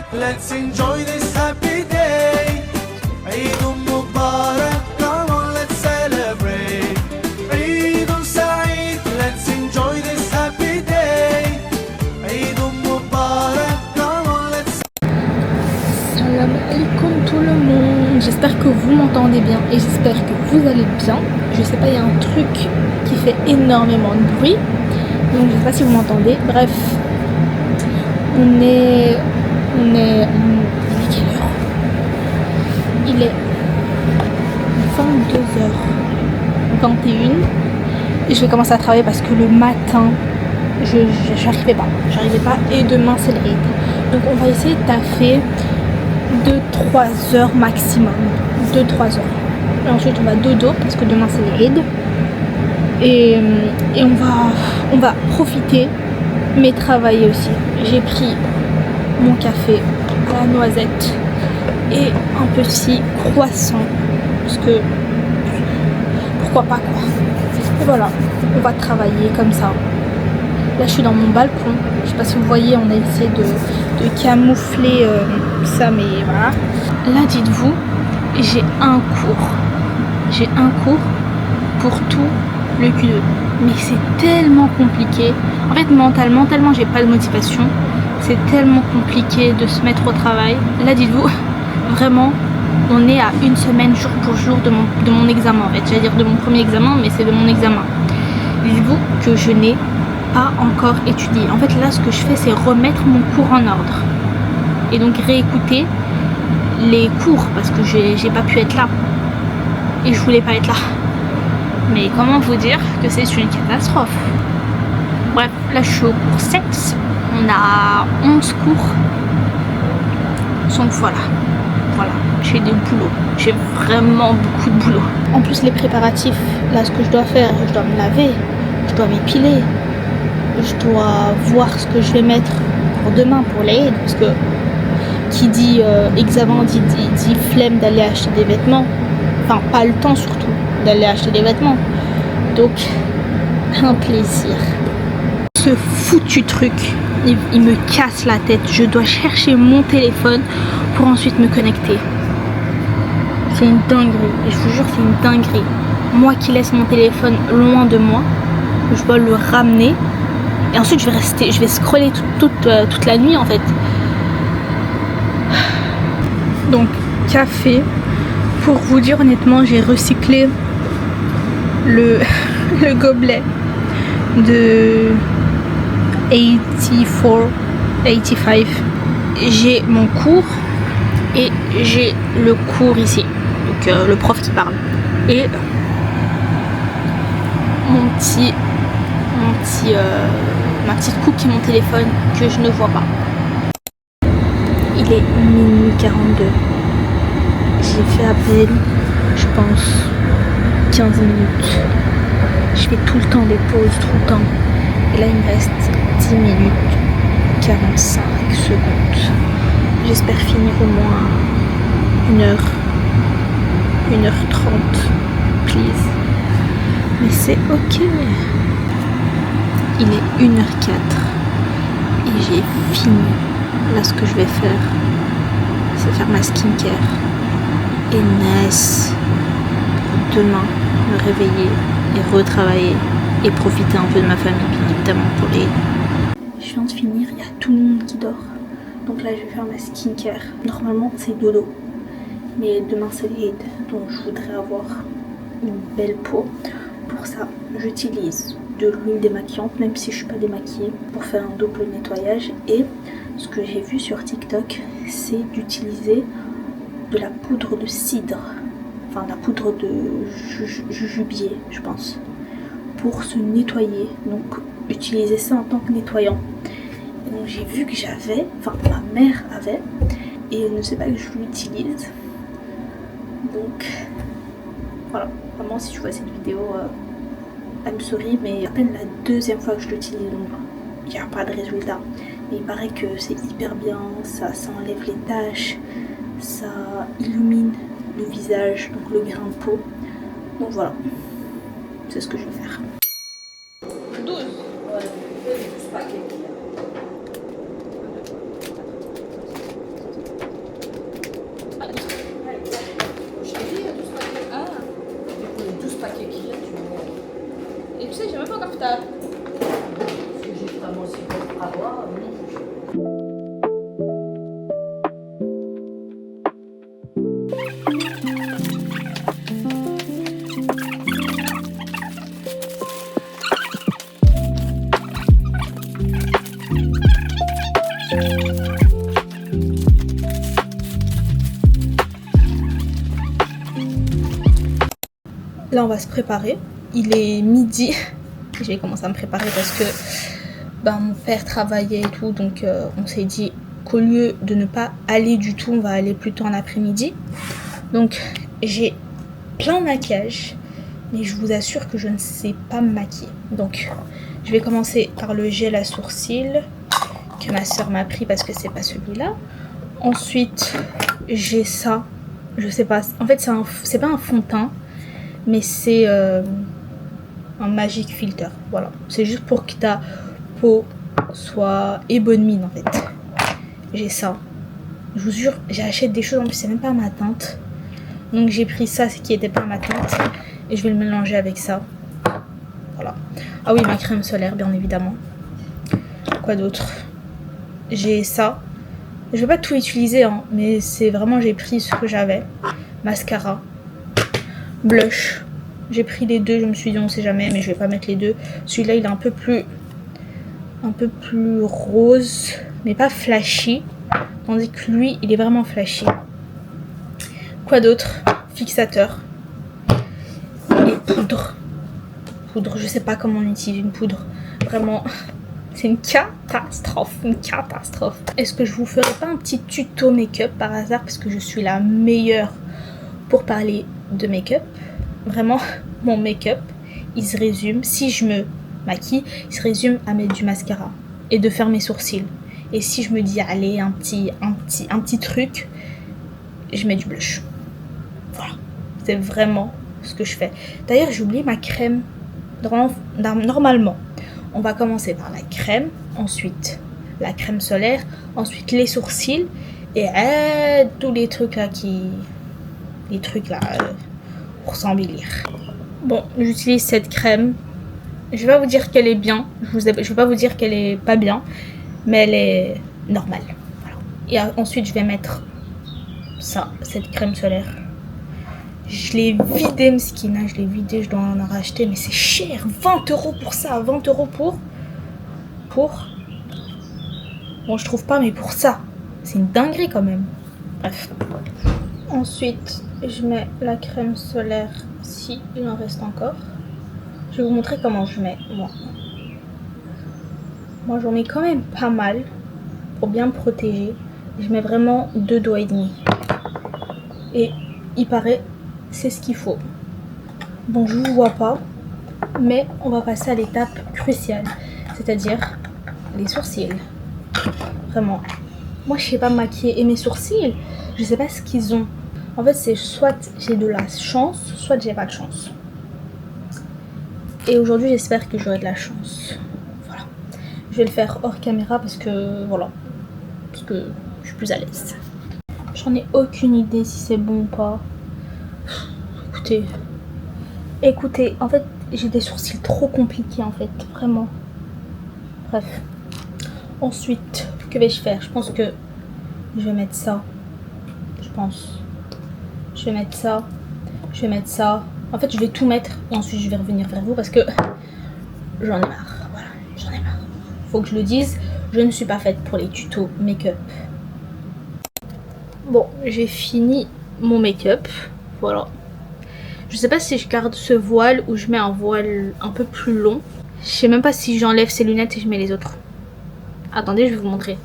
سعيد let's enjoy this happy day عيد مبارك come on let's celebrate عيد سعيد let's enjoy this happy day عيد مبارك come on let's Salam alaikum tout le monde. J'espère que vous m'entendez bien et j'espère que vous allez bien. Je sais pas, il y a un truc qui fait énormément de bruit, donc je sais pas si vous m'entendez. Bref, on est il est quelle heure? Il est 22h21 et je vais commencer à travailler parce que le matin j'arrivais pas et demain c'est le Eid. Donc on va essayer de taffer 2-3 heures maximum, 2-3 heures. Et ensuite on va dodo parce que demain c'est le Eid. Et on va profiter mais travailler aussi. J'ai pris mon café à la noisette et un petit croissant parce que pourquoi pas quoi. Et voilà, on va travailler comme ça. Là je suis dans mon balcon, je sais pas si vous voyez, on a essayé de camoufler ça, mais voilà. Là dites-vous, j'ai un cours pour tout le Q2, mais c'est tellement compliqué. En fait mentalement tellement j'ai pas de motivation, c'est tellement compliqué de se mettre au travail. Là dites-vous, vraiment on est à une semaine jour pour jour de mon examen en fait, j'allais dire de mon premier examen mais c'est de mon examen. Dites-vous que je n'ai pas encore étudié. En fait là ce que je fais c'est remettre mon cours en ordre et donc réécouter les cours parce que j'ai pas pu être là et je voulais pas être là. Mais comment vous dire que c'est une catastrophe. Bref, là je suis au cours 7, on a 11 cours. Donc voilà, j'ai des boulots, j'ai vraiment beaucoup de boulot. En plus les préparatifs, là ce que je dois faire, je dois me laver, je dois m'épiler, je dois voir ce que je vais mettre pour demain, pour l'Aïd, parce que qui dit examen dit flemme d'aller acheter des vêtements, enfin pas le temps surtout d'aller acheter des vêtements, donc un plaisir. Ce foutu truc, il me casse la tête, je dois chercher mon téléphone pour ensuite me connecter. C'est une dinguerie, et je vous jure c'est une dinguerie. Moi qui laisse mon téléphone loin de moi, je dois le ramener et ensuite je vais scroller toute la nuit en fait. Donc café, pour vous dire honnêtement j'ai recyclé le gobelet de 85. J'ai mon cours et j'ai le cours ici, donc le prof qui parle et ma petite coupe qui est mon téléphone que je ne vois pas. Il est minuit 42. J'ai fait à peine, je pense, 15 minutes. Je fais tout le temps des pauses, tout le temps. Et là, il me reste 10 minutes 45 secondes. J'espère finir au moins 1h30, please. Mais c'est ok. Il est 1h04 et j'ai fini. Là, ce que je vais faire, c'est faire ma skincare et nice. Demain, me réveiller et retravailler et profiter un peu de ma famille, bien évidemment, pour les... Je viens de finir, il y a tout le monde qui dort. Donc là, je vais faire ma skincare. Normalement, c'est dodo. Mais demain, c'est l'Eid. Donc, je voudrais avoir une belle peau. Pour ça, j'utilise de l'huile démaquillante, même si je suis pas démaquillée, pour faire un double nettoyage. Et ce que j'ai vu sur TikTok, c'est d'utiliser de la poudre de cidre. Enfin, la poudre de jujubier, je pense, pour se nettoyer. Donc, utiliser ça en tant que nettoyant. Et donc, j'ai vu que j'avais, enfin, ma mère avait, et elle ne sait pas que je l'utilise. Donc, voilà. Vraiment, si tu vois cette vidéo, I'm sorry, mais à peine la deuxième fois que je l'utilise, donc il n'y a pas de résultat. Mais il paraît que c'est hyper bien, ça enlève les taches, ça illumine le visage, donc le grain de peau. Donc voilà, c'est ce que je vais faire. 12. là on va se préparer. Il est midi. Je vais commencer à me préparer parce que mon père travaillait et tout. Donc on s'est dit qu'au lieu de ne pas aller du tout, on va aller plutôt en après-midi. Donc j'ai plein de maquillage. Mais je vous assure que je ne sais pas me maquiller. Donc je vais commencer par le gel à sourcils que ma soeur m'a pris parce que c'est pas celui-là. Ensuite j'ai ça. Je sais pas. En fait c'est pas un fond de teint. Mais c'est un Magic Filter. Voilà. C'est juste pour que ta peau soit bonne mine en fait. J'ai ça. Je vous jure, j'achète des choses en plus c'est même pas ma teinte. Donc j'ai pris ça, ce qui était pas ma teinte. Et je vais le mélanger avec ça. Voilà. Ah oui, ma crème solaire, bien évidemment. Quoi d'autre? J'ai ça. Je vais pas tout utiliser, hein, mais c'est vraiment, j'ai pris ce que j'avais. Mascara. Blush. J'ai pris les deux, je me suis dit on sait jamais, mais je vais pas mettre les deux. Celui-là, il est un peu plus rose, mais pas flashy. Tandis que lui, il est vraiment flashy. Quoi d'autre? Fixateur. Et poudre. Poudre, je sais pas comment on utilise une poudre. Vraiment, c'est une catastrophe. Une catastrophe. Est-ce que je vous ferai pas un petit tuto make-up par hasard? Parce que je suis la meilleure pour parler de make-up. Vraiment, mon make-up, il se résume, si je me maquille, il se résume à mettre du mascara et de faire mes sourcils. Et si je me dis, allez, un petit truc, je mets du blush. Voilà, c'est vraiment ce que je fais. D'ailleurs, j'ai oublié ma crème. Normalement, on va commencer par la crème, ensuite la crème solaire, ensuite les sourcils et tous les trucs là pour s'embellir. Bon, j'utilise cette crème. Je vais pas vous dire qu'elle est bien. Je vais pas vous dire qu'elle est pas bien, mais elle est normale. Voilà. Et ensuite, je vais mettre ça, cette crème solaire. Je l'ai vidé, Mskina, je l'ai vidé, je dois en racheter, mais c'est cher, 20 € pour ça, 20 € pour... Bon, je trouve pas, mais pour ça, c'est une dinguerie quand même. Bref. Ensuite, je mets la crème solaire, si il en reste encore. Je vais vous montrer comment je mets, moi. Moi, j'en mets quand même pas mal, pour bien me protéger. Je mets vraiment 2 doigts et demi. Et il paraît... c'est ce qu'il faut. Bon, je vous vois pas, mais on va passer à l'étape cruciale, c'est-à-dire les sourcils. Vraiment, moi je sais pas me maquiller et mes sourcils, je sais pas ce qu'ils ont. En fait, c'est soit j'ai de la chance, soit j'ai pas de chance. Et aujourd'hui, j'espère que j'aurai de la chance. Voilà. Je vais le faire hors caméra parce que voilà, parce que je suis plus à l'aise. J'en ai aucune idée si c'est bon ou pas. Écoutez, en fait, j'ai des sourcils trop compliqués, en fait, vraiment. Bref. Ensuite, que vais-je faire? Je pense que je vais mettre ça. Je pense. Je vais mettre ça. Je vais mettre ça. En fait, je vais tout mettre et ensuite, je vais revenir vers vous parce que j'en ai marre. Voilà, j'en ai marre. Faut que je le dise, je ne suis pas faite pour les tutos make-up. Bon, j'ai fini mon make-up. Voilà. Je sais pas si je garde ce voile ou je mets un voile un peu plus long. Je sais même pas si j'enlève ces lunettes et je mets les autres. Attendez, je vais vous montrer.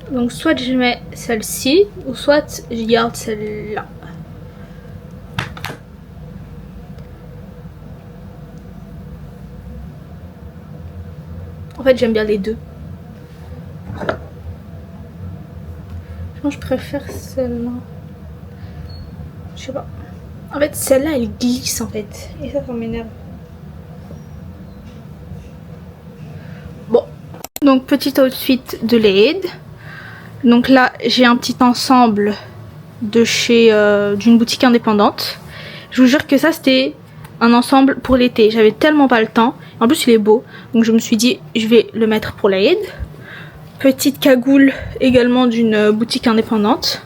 Donc soit je mets celle-ci ou soit je garde celle-là. En fait, j'aime bien les deux. Je pense que je préfère celle-là. Je sais pas. En fait, celle-là, elle glisse en fait. Et ça m'énerve. Bon. Donc, petit outfit de Laid. Donc là, j'ai un petit ensemble de chez d'une boutique indépendante. Je vous jure que ça, c'était un ensemble pour l'été. J'avais tellement pas le temps. En plus, il est beau. Donc, je me suis dit, je vais le mettre pour Laid. Petite cagoule également d'une boutique indépendante.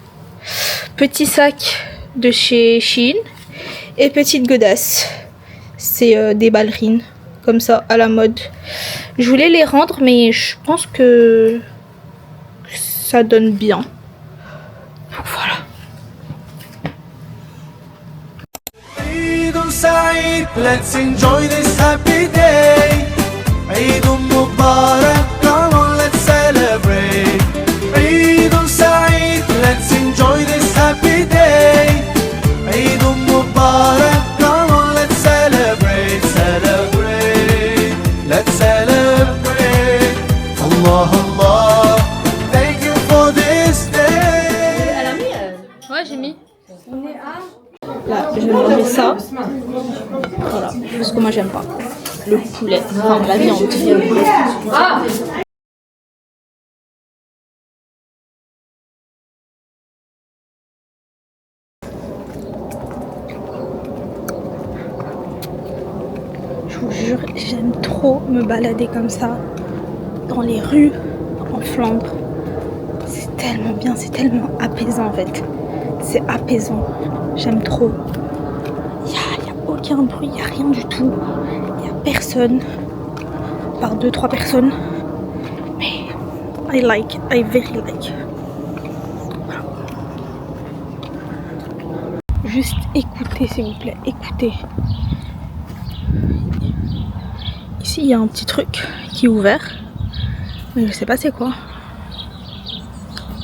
Petit sac de chez Shein. Et petite godasse, c'est des ballerines, comme ça, à la mode. Je voulais les rendre, mais je pense que ça donne bien. Donc voilà. سعيد. Let's enjoy this happy day. عيد مبارك. Come on, let's celebrate. عيد سعيد. Let's enjoy this happy day. عيد مبارك. Come on, let's celebrate. Celebrate. Let's celebrate. Allah Allah. Thank you for this day. Ouais, j'ai mis. Là, je vais manger ça. Voilà, parce que moi j'aime pas le poulet, enfin la viande. Je vous jure, j'aime trop me balader comme ça dans les rues en Flandre. C'est tellement bien, c'est tellement apaisant en fait. C'est apaisant, j'aime trop. Il y a aucun bruit, il n'y a rien du tout. Il n'y a personne, par 2-3 personnes. Mais I very like. Juste écoutez s'il vous plaît, écoutez. Ici il y a un petit truc qui est ouvert. Mais je sais pas c'est quoi.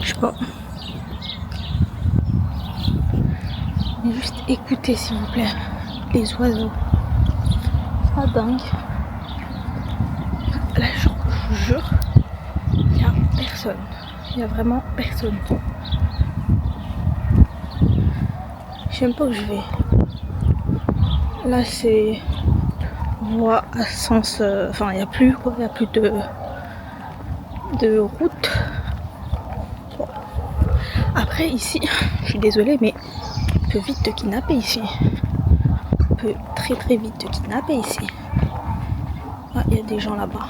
Je sais pas. Mais juste écoutez s'il vous plaît les oiseaux. C'est pas dingue. Là je vous jure, il n'y a personne. Il n'y a vraiment personne. Je sais même pas où je vais. Là c'est voie à sens. Enfin il n'y a plus quoi, il n'y a plus de route. Bon. Après ici, je suis désolée mais on peut vite te kidnapper ici. On peut très vite te kidnapper ici. Ah, il y a des gens là-bas.